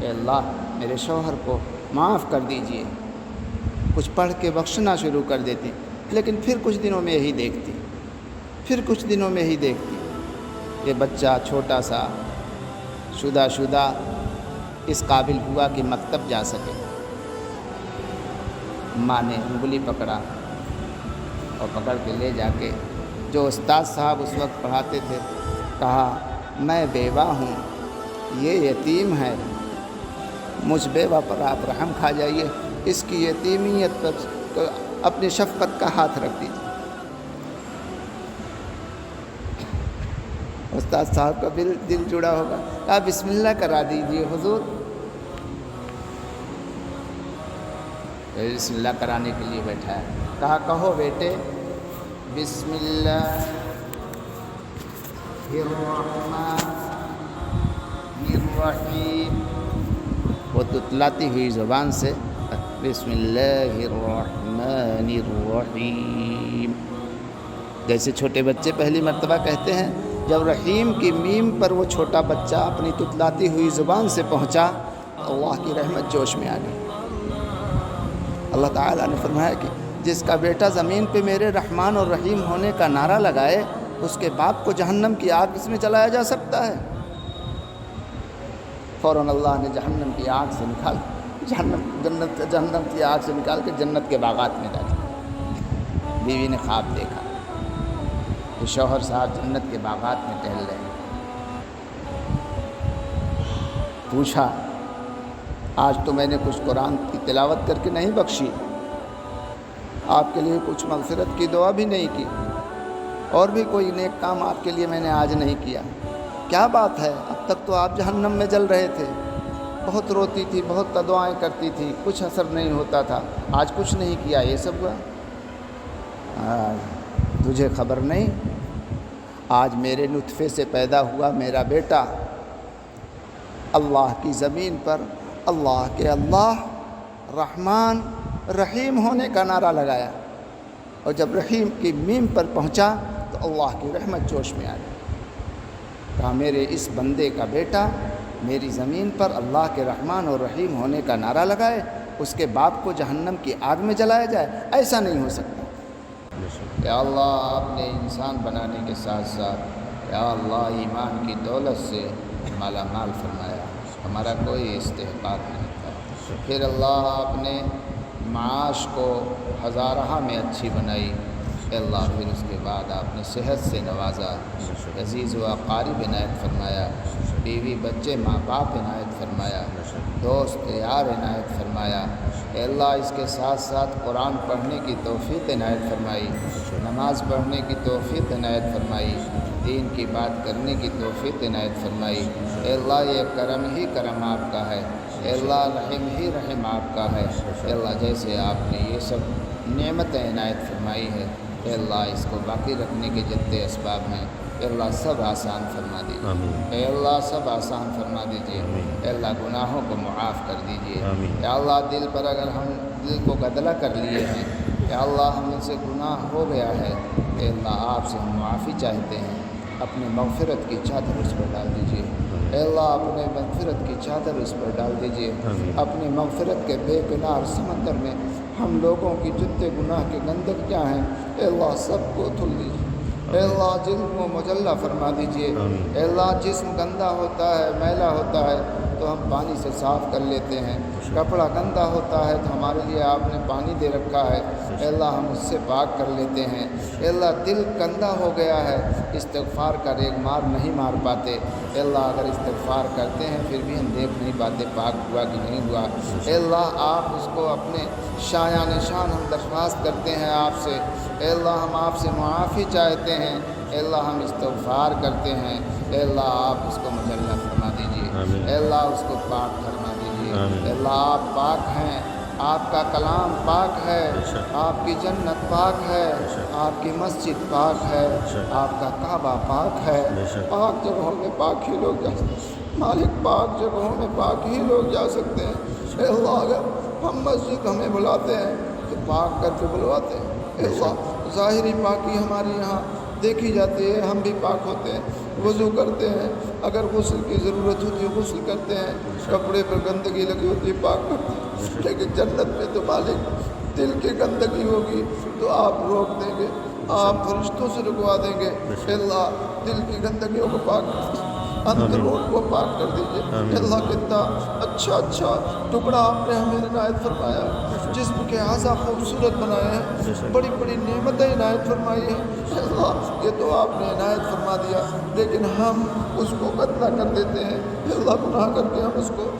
اے اللہ میرے شوہر کو معاف کر دیجئے۔ کچھ پڑھ کے بخشنا شروع کر دیتی، لیکن پھر کچھ دنوں میں یہی دیکھتی یہ بچہ چھوٹا سا شدہ اس قابل ہوا کہ مکتب جا سکے۔ ماں نے انگلی پکڑا اور پکڑ کے لے جا کے جو استاد صاحب اس وقت پڑھاتے تھے کہا، میں بیوہ ہوں، یہ یتیم ہے، مجھ بیوہ پر آپ رحم کھا جائیے، اس کی یتیمیت پر اپنی شفقت کا ہاتھ رکھ دیجیے۔ استاد صاحب کا دل جڑا ہوگا، کہا بسم اللہ کرا دیجیے حضور۔ بسم اللہ کرانے کے لیے بیٹھا ہے، کہا کہو بیٹے بسم اللہ الرحمن الرحیم۔ وہ تتلاتی ہوئی زبان سے بسم اللہ الرحمن الرحیم، جیسے چھوٹے بچے پہلی مرتبہ کہتے ہیں، جب رحیم کی میم پر وہ چھوٹا بچہ اپنی تتلاتی ہوئی زبان سے پہنچا، اللہ کی رحمت جوش میں آ گئی۔ اللہ تعالیٰ نے فرمایا کہ جس کا بیٹا زمین پہ میرے رحمان اور رحیم ہونے کا نعرہ لگائے، اس کے باپ کو جہنم کی آگ اس میں چلایا جا سکتا ہے۔ فوراً اللہ نے جہنم کی آگ سے نکال جہنم کی آگ سے نکال کے جنت کے باغات میں ڈالا۔ بیوی نے خواب دیکھا کہ شوہر صاحب جنت کے باغات میں ٹہل رہے ہیں۔ پوچھا، آج تو میں نے کچھ قرآن کی تلاوت کر کے نہیں بخشی، آپ کے لیے کچھ مغفرت کی دعا بھی نہیں کی، اور بھی کوئی نیک کام آپ کے لیے میں نے آج نہیں کیا، کیا بات ہے؟ اب تک تو آپ جہنم میں جل رہے تھے، بہت روتی تھی، بہت دعائیں کرتی تھی، کچھ اثر نہیں ہوتا تھا، آج کچھ نہیں کیا، یہ سب ہوا؟ تجھے خبر نہیں، آج میرے نطفے سے پیدا ہوا میرا بیٹا اللہ کی زمین پر اللہ کے اللہ رحمان رحیم ہونے کا نعرہ لگایا، اور جب رحیم کی میم پر پہنچا تو اللہ کی رحمت جوش میں آ گئی۔ کہا میرے اس بندے کا بیٹا میری زمین پر اللہ کے رحمان اور رحیم ہونے کا نعرہ لگائے، اس کے باپ کو جہنم کی آگ میں جلایا جائے، ایسا نہیں ہو سکتا۔ یا اللہ آپ نے انسان بنانے کے ساتھ ساتھ یا اللہ ایمان کی دولت سے مالا مال فرمایا، ہمارا کوئی استحقاق نہیں تھا۔ پھر اللہ آپ نے معاش کو ہزارہ میں اچھی بنائی، اے اللہ پھر اس کے بعد آپ نے صحت سے نوازا، عزیز و اقارب عنایت فرمایا، بیوی بچے ماں باپ عنایت فرمایا، دوست یار عنایت فرمایا، اے اللہ اس کے ساتھ ساتھ قرآن پڑھنے کی توفیق عنایت فرمائی، نماز پڑھنے کی توفیق عنایت فرمائی، دین کی بات کرنے کی توفیق عنایت فرمائی۔ اے اللہ یہ کرم ہی کرم آپ کا ہے، اے اللہ رحم ہی رحم آپ کا ہے، اے اللہ جیسے آپ نے یہ سب نعمتیں عنایت فرمائی ہے، اے اللہ اس کو باقی رکھنے کے جتنے اسباب ہیں اے اللہ سب آسان فرما دیجیے، اے اللہ سب آسان فرما دیجیے، اے اللہ گناہوں کو معاف کر دیجیے، اے اللہ دل پر اگر ہم دل کو گدلا کر لیے ہیں، اے اللہ ہم سے گناہ ہو گیا ہے، اے اللہ آپ سے ہم معافی چاہتے ہیں، اپنے مغفرت کی چادر اس پر ڈال دیجیے، اے اللہ اپنے مغفرت کی چادر اس پر ڈال دیجیے، اپنے مغفرت کے بے کنار سمندر میں ہم لوگوں کی جتنے گناہ کے گندگیاں ہیں اے اللہ سب کو دھل دیجیے، اے اللہ جسم کو مجلہ فرما دیجیے، اے اللہ جسم گندا ہوتا ہے میلا ہوتا ہے تو ہم پانی سے صاف کر لیتے ہیں، کپڑا گندا ہوتا ہے تو ہمارے لیے آپ نے پانی دے رکھا ہے، اے اللہ ہم اس سے پاک کر لیتے ہیں، اے اللہ دل گندا ہو گیا ہے استغفار کا ریگ مار نہیں مار پاتے، اے اللہ اگر استغفار کرتے ہیں پھر بھی ہم دیکھ نہیں پاتے پاک ہوا کہ نہیں ہوا، اے اللہ آپ اس کو اپنے شایان شان ہم درخواست کرتے ہیں آپ سے، اے اللہ ہم آپ سے معافی چاہتے ہیں، اے اللہ ہم استغفار کرتے ہیں، اے اللہ آپ اس کو مجلہ فرما دیجیے، اے اللہ اس کو پاک فرما دیجیے، اے اللہ آپ پاک ہیں، آپ کا کلام پاک ہے، آپ کی جنت پاک ہے، آپ کی مسجد پاک ہے، آپ کا کعبہ پاک ہے، پاک جگہوں میں پاک ہی لوگ جا سکتے ہیں، مالک پاک جگہوں میں پاک ہی لوگ جا سکتے ہیں، اے اللہ اگر ہم مسجد ہمیں بلاتے ہیں تو پاک کر کے بلواتے ہیں، اے اللہ ظاہری پاکی ہماری یہاں دیکھی جاتی ہے، ہم بھی پاک ہوتے ہیں، وضو کرتے ہیں، اگر غسل کی ضرورت ہوتی ہے غسل کرتے ہیں، کپڑے پر گندگی لگی ہوتی ہے پاک کرتے ہیں، لیکن جنت میں تو مالک دل کی گندگی ہوگی تو آپ روک دیں گے، آپ فرشتوں سے رکوا دیں گے، اللہ دل کی گندگیوں کو پاک کر دیجیے، اندرون کو پاک کر دیجیے۔ اللہ کتنا اچھا ٹکڑا آپ نے ہمیں عنایت فرمایا، جسم کے اعضاء خوبصورت بنائے ہیں، بڑی بڑی نعمتیں عنایت فرمائی ہیں۔ اللہ یہ تو آپ نے عنایت فرما دیا، لیکن ہم اس کو گندا کر دیتے ہیں، اللہ گناہ کر کے ہم اس کو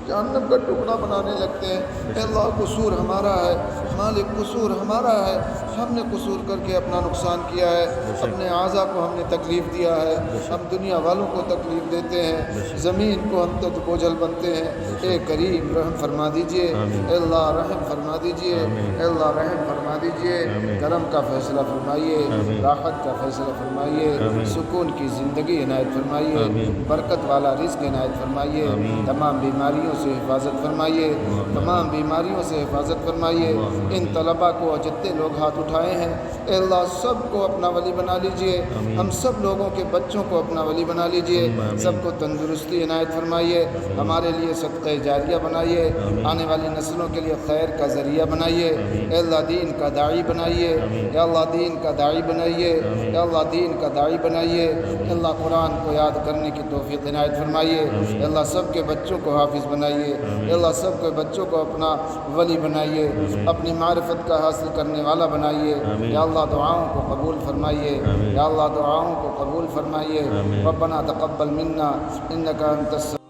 جہنم کا ٹکڑا بنانے لگتے ہیں۔ اللہ قصور ہمارا ہے مالک، قصور ہمارا ہے، ہم نے قصور کر کے اپنا نقصان کیا ہے، اپنے اعضاء کو ہم نے تکلیف دیا ہے، ہم دنیا والوں کو تکلیف دیتے ہیں، زمین کو ہم تو بوجھل بنتے ہیں۔ اے کریم رحم فرما دیجئے، اے اللہ رحم فرما دیجئے، اے اللہ رحم فرما دیجئے، کرم کا فیصلہ فرمائیے، راحت کا فیصلہ فرمائیے، سکون کی زندگی عنایت فرمائیے، برکت والا رزق عنایت فرمائیے، تمام بیماریوں سے حفاظت فرمائیے، تمام بیماریوں سے حفاظت فرمائیے۔ ان طلباء کو جتنے لوگ ہاتھ اٹھائے ہیں اے اللہ سب کو اپنا ولی بنا لیجئے، ہم سب لوگوں کے بچوں کو اپنا ولی بنا لیجئے، سب کو تندرستی عنایت فرمائیے، ہمارے لیے صدقہ جاریہ بنائیے، آنے والی نسلوں کے لیے خیر کا ذریعہ بنائیے، اے اللہ دین کا داعی بنائیے، اے اللہ دین کا داعی بنائیے، اے اللہ دین کا داعی بنائیے، اے اللہ قرآن کو یاد کرنے کی توفیق عنایت فرمائیے، اے اللہ سب کے بچوں کو حافظ بنائیے، اے اللہ سب کے بچوں کو اپنا ولی بنائیے، اپنی معرفت کا حاصل کرنے والا بنائیے، یا اللہ دعاؤں کو قبول فرمائیے، یا اللہ دعاؤں کو قبول فرمائیے، ربنا تقبل منا انک انت